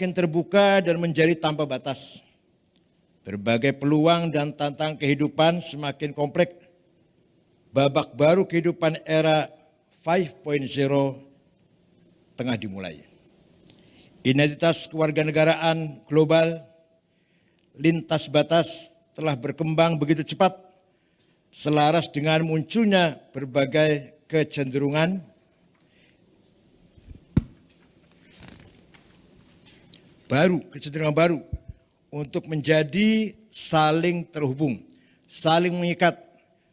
semakin terbuka dan menjadi tanpa batas. Berbagai peluang dan tantangan kehidupan semakin kompleks. Babak baru kehidupan era 5.0 tengah dimulai. Identitas kewarganegaraan global lintas batas telah berkembang begitu cepat, selaras dengan munculnya berbagai kecenderungan baru untuk menjadi saling terhubung, saling mengikat,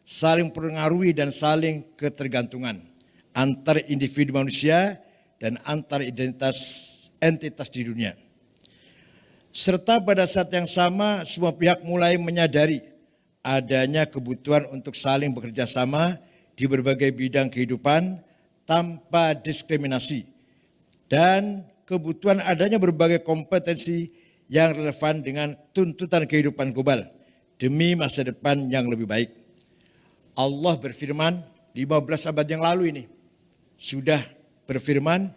saling mempengaruhi dan saling ketergantungan antar individu manusia dan antar entitas di dunia. Serta pada saat yang sama semua pihak mulai menyadari adanya kebutuhan untuk saling bekerja sama di berbagai bidang kehidupan tanpa diskriminasi dan kebutuhan adanya berbagai kompetensi yang relevan dengan tuntutan kehidupan global demi masa depan yang lebih baik. Allah berfirman 15 abad yang lalu ini sudah berfirman,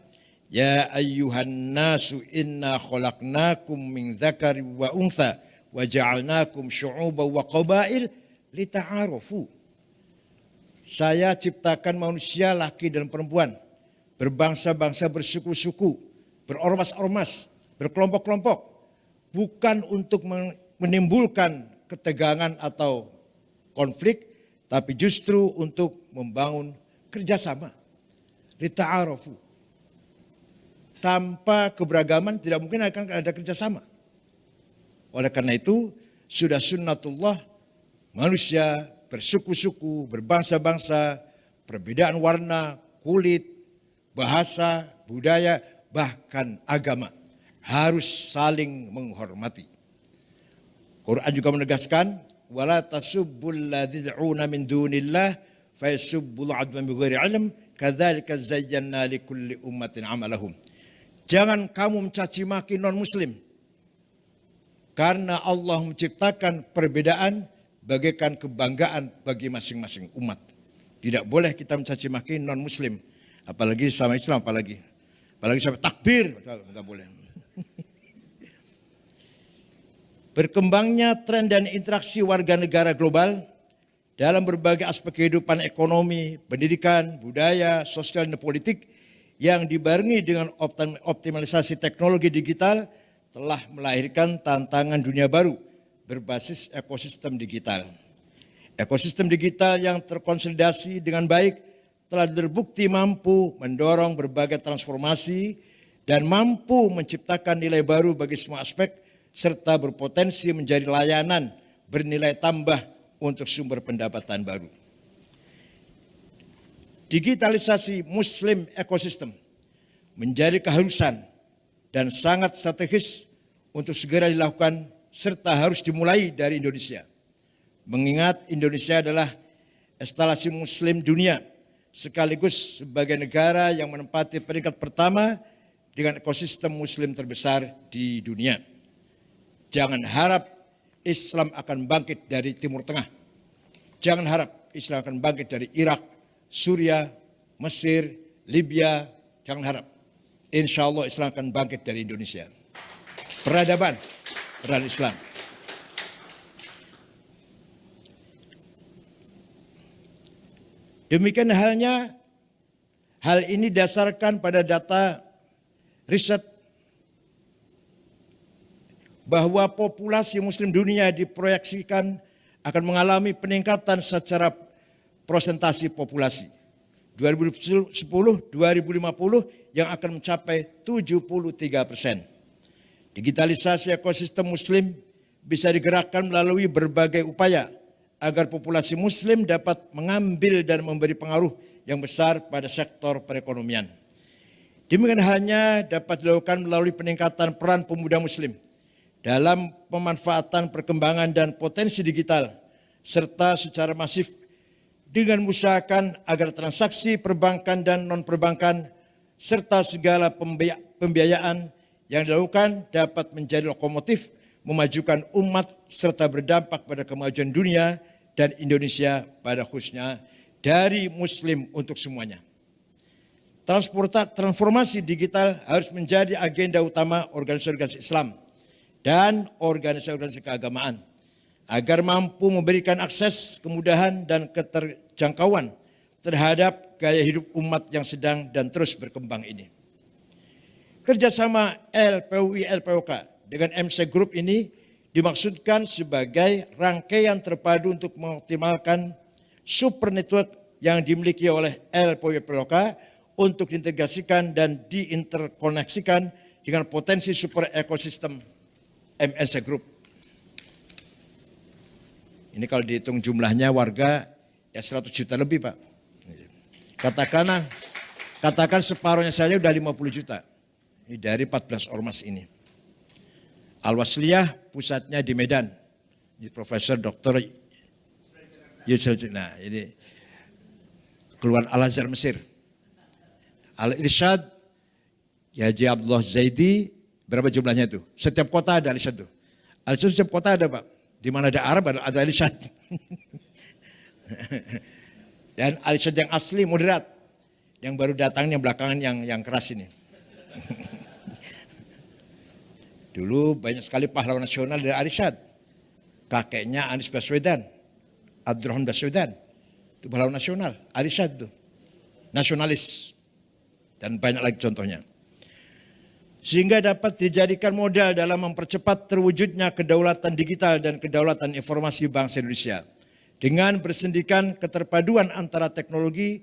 ya ayyuhan nasu inna khalaqnakum min dzakari wa untha wa ja'alnakum syu'uban wa qabail lita'arafu. Saya ciptakan manusia laki dan perempuan, berbangsa-bangsa, bersuku-suku, berormas-ormas, berkelompok-kelompok, bukan untuk menimbulkan ketegangan atau konflik, tapi justru untuk membangun kerjasama. Lita'arafu. Tanpa keberagaman tidak mungkin akan ada kerjasama. Oleh karena itu, sudah sunnatullah manusia bersuku-suku, berbangsa-bangsa, perbedaan warna, kulit, bahasa, budaya, bahkan agama harus saling menghormati. Quran juga menegaskan, wala tasubbul ladzina min dunillah fa yasubbul adwan bighairi ilm kadzalika zayyana likulli ummatin amalahum. Jangan kamu mencaci maki non-muslim, karena Allah menciptakan perbedaan bagaikan kebanggaan bagi masing-masing umat. Tidak boleh kita mencaci maki non-muslim, apalagi sama Islam, apalagi sampai takbir, tidak boleh. Berkembangnya tren dan interaksi warga negara global dalam berbagai aspek kehidupan ekonomi, pendidikan, budaya, sosial, dan politik yang dibarengi dengan optimalisasi teknologi digital telah melahirkan tantangan dunia baru berbasis ekosistem digital. Ekosistem digital yang terkonsolidasi dengan baik telah terbukti mampu mendorong berbagai transformasi dan mampu menciptakan nilai baru bagi semua aspek serta berpotensi menjadi layanan bernilai tambah untuk sumber pendapatan baru. Digitalisasi Muslim ekosistem menjadi keharusan dan sangat strategis untuk segera dilakukan serta harus dimulai dari Indonesia. Mengingat Indonesia adalah instalasi Muslim dunia sekaligus sebagai negara yang menempati peringkat pertama dengan ekosistem Muslim terbesar di dunia. Jangan harap Islam akan bangkit dari Timur Tengah. Jangan harap Islam akan bangkit dari Irak, Suriah, Mesir, Libya. Jangan harap. Insya Allah Islam akan bangkit dari Indonesia. Peradaban Islam. Demikian halnya, hal ini dasarkan pada data riset bahwa populasi Muslim dunia diproyeksikan akan mengalami peningkatan secara prosentasi populasi 2010-2050 yang akan mencapai 73%. Digitalisasi ekosistem Muslim bisa digerakkan melalui berbagai upaya agar populasi Muslim dapat mengambil dan memberi pengaruh yang besar pada sektor perekonomian. Demikian halnya dapat dilakukan melalui peningkatan peran pemuda Muslim dalam pemanfaatan perkembangan dan potensi digital, serta secara masif dengan mengusahakan agar transaksi perbankan dan non-perbankan serta segala pembiayaan yang dilakukan dapat menjadi lokomotif memajukan umat serta berdampak pada kemajuan dunia dan Indonesia pada khususnya dari Muslim untuk semuanya. Transformasi digital harus menjadi agenda utama organisasi-organisasi Islam dan organisasi-organisasi keagamaan agar mampu memberikan akses, kemudahan, dan keterjangkauan terhadap gaya hidup umat yang sedang dan terus berkembang ini. Kerjasama LPUI-LPOK dengan MC Group ini dimaksudkan sebagai rangkaian terpadu untuk mengoptimalkan super network yang dimiliki oleh LPUI-LPOK untuk diintegrasikan dan diinterkoneksikan dengan potensi super ekosistem MNC Group. Ini kalau dihitung jumlahnya warga ya 100 juta lebih, Pak. Katakan separuhnya saja udah 50 juta. Ini dari 14 ormas ini. Al-Wasliyah pusatnya di Medan. Ini Profesor Dr. Yusuf. Nah, ini keluar Al-Azhar Mesir. Al-Irsyad, Haji Abdullah Zaidi, berapa jumlahnya itu? Setiap kota ada Al-Irsyad itu. Al-Irsyad setiap kota ada, Pak. Di mana ada Arab ada Al-Irsyad. Dan Al-Irsyad yang asli moderat. Yang baru datang yang belakangan yang keras ini. Dulu banyak sekali pahlawan nasional dari Al-Irsyad. Kakeknya Anies Baswedan, Abdurrahman Baswedan. Itu pahlawan nasional, Al-Irsyad itu. Nasionalis. Dan banyak lagi contohnya. Sehingga dapat dijadikan modal dalam mempercepat terwujudnya kedaulatan digital dan kedaulatan informasi bangsa Indonesia. Dengan bersendikan keterpaduan antara teknologi,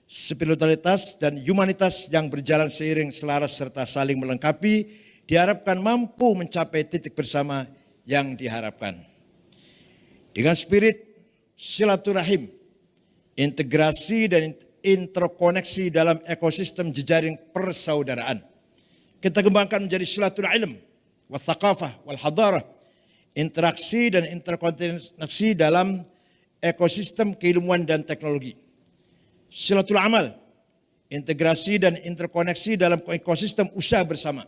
spiritualitas, dan humanitas yang berjalan seiring selaras serta saling melengkapi, diharapkan mampu mencapai titik bersama yang diharapkan. Dengan spirit silaturahim, integrasi dan interkoneksi dalam ekosistem jejaring persaudaraan. Kita kembangkan menjadi silaturahim, wal thaqafah, wal hadarah, interaksi dan interkoneksi dalam ekosistem keilmuan dan teknologi. Silatul amal, integrasi dan interkoneksi dalam ekosistem usaha bersama.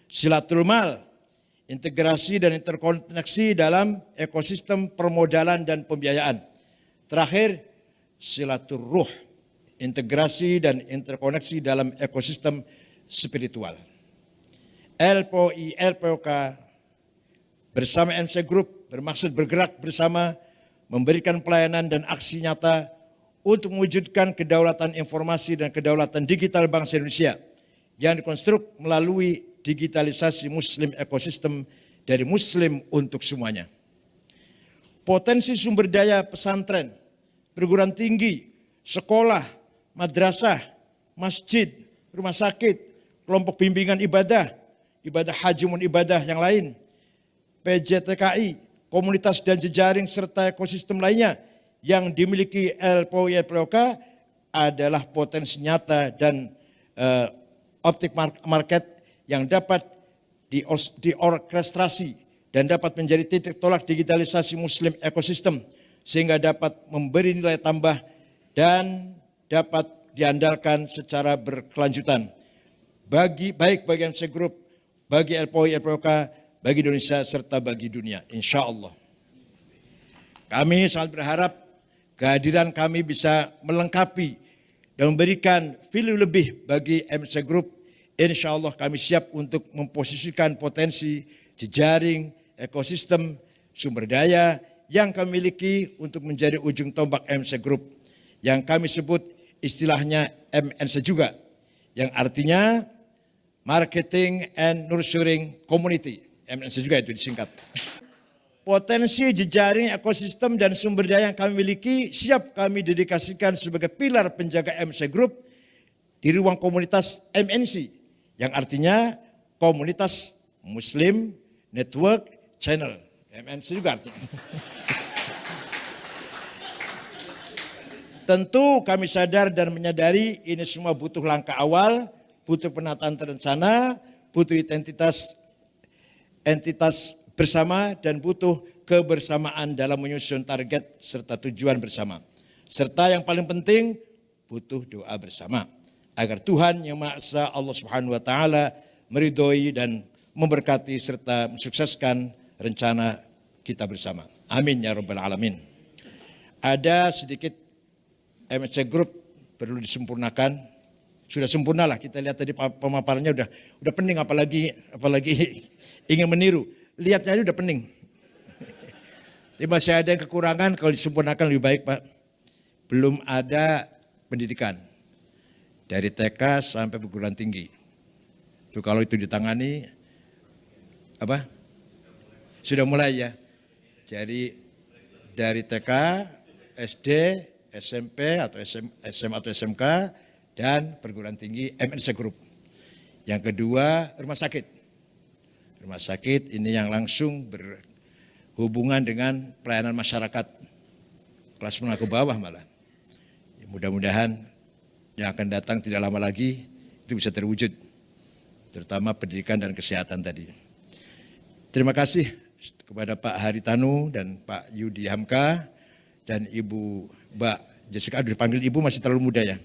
Silatul mal, integrasi dan interkoneksi dalam ekosistem permodalan dan pembiayaan. Terakhir, silatul ruh, integrasi dan interkoneksi dalam ekosistem spiritual. LPOI, LPOK bersama MC Group bermaksud bergerak bersama memberikan pelayanan dan aksi nyata untuk mewujudkan kedaulatan informasi dan kedaulatan digital bangsa Indonesia yang dikonstruk melalui digitalisasi muslim ekosistem dari muslim untuk semuanya. Potensi sumber daya pesantren, perguruan tinggi, sekolah, madrasah, masjid, rumah sakit, kelompok bimbingan ibadah, ibadah haji maupun ibadah yang lain, PJTKI, komunitas dan jejaring serta ekosistem lainnya yang dimiliki LPOI-LPOK adalah potensi nyata dan optik market yang dapat diorkestrasi dan dapat menjadi titik tolak digitalisasi muslim ekosistem sehingga dapat memberi nilai tambah dan dapat diandalkan secara berkelanjutan baik bagi MC Group, bagi LPOI-LPOK, bagi Indonesia serta bagi dunia, insya Allah. Kami sangat berharap kehadiran kami bisa melengkapi dan memberikan value lebih bagi MC Group. Insya Allah kami siap untuk memposisikan potensi jejaring, ekosistem, sumber daya yang kami miliki untuk menjadi ujung tombak MC Group. Yang kami sebut istilahnya MNC juga, yang artinya Marketing and Nurturing Community. MNC juga itu disingkat. Potensi jejaring ekosistem dan sumber daya yang kami miliki siap kami dedikasikan sebagai pilar penjaga MC Group di ruang komunitas MNC yang artinya komunitas Muslim Network Channel. MNC juga artinya. Tentu kami sadar dan menyadari ini semua butuh langkah awal, butuh penataan terencana, butuh entitas bersama dan butuh kebersamaan dalam menyusun target serta tujuan bersama. Serta yang paling penting butuh doa bersama agar Tuhan Yang Maha Esa Allah Subhanahu wa taala meridhoi dan memberkati serta mensukseskan rencana kita bersama. Amin ya rabbal alamin. Ada sedikit MC Group perlu disempurnakan. sudah sempurna lah. Kita lihat tadi pemaparannya udah pening, apalagi ingin meniru. Lihatnya aja udah pening. Tapi masih ada yang kekurangan, kalau disempurnakan lebih baik Pak. Belum ada pendidikan dari TK sampai perguruan tinggi. Itu kalau itu ditangani apa? Sudah mulai ya. Jadi dari TK, SD, SMP atau SMA atau SMK dan perguruan tinggi MNC Group. Yang kedua rumah sakit. Rumah sakit ini yang langsung berhubungan dengan pelayanan masyarakat kelas menengah ke bawah malah. Mudah-mudahan yang akan datang tidak lama lagi itu bisa terwujud, terutama pendidikan dan kesehatan tadi. Terima kasih kepada Pak Haritanu dan Pak Yudi Hamka dan Ibu Mbak Jessica. Aduh, dipanggil Ibu masih terlalu muda ya.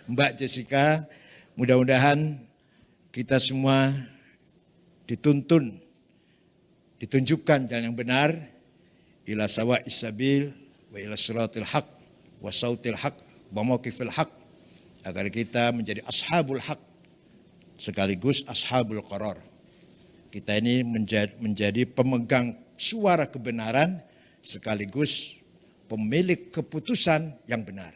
Mbak Jessica, mudah-mudahan kita semua dituntun, ditunjukkan jalan yang benar, ila sawa isabil wa ila siratil haq wa sautil haq wa mauqifil haq, agar kita menjadi ashabul haq sekaligus ashabul qarar. Kita ini menjadi pemegang suara kebenaran sekaligus pemilik keputusan yang benar.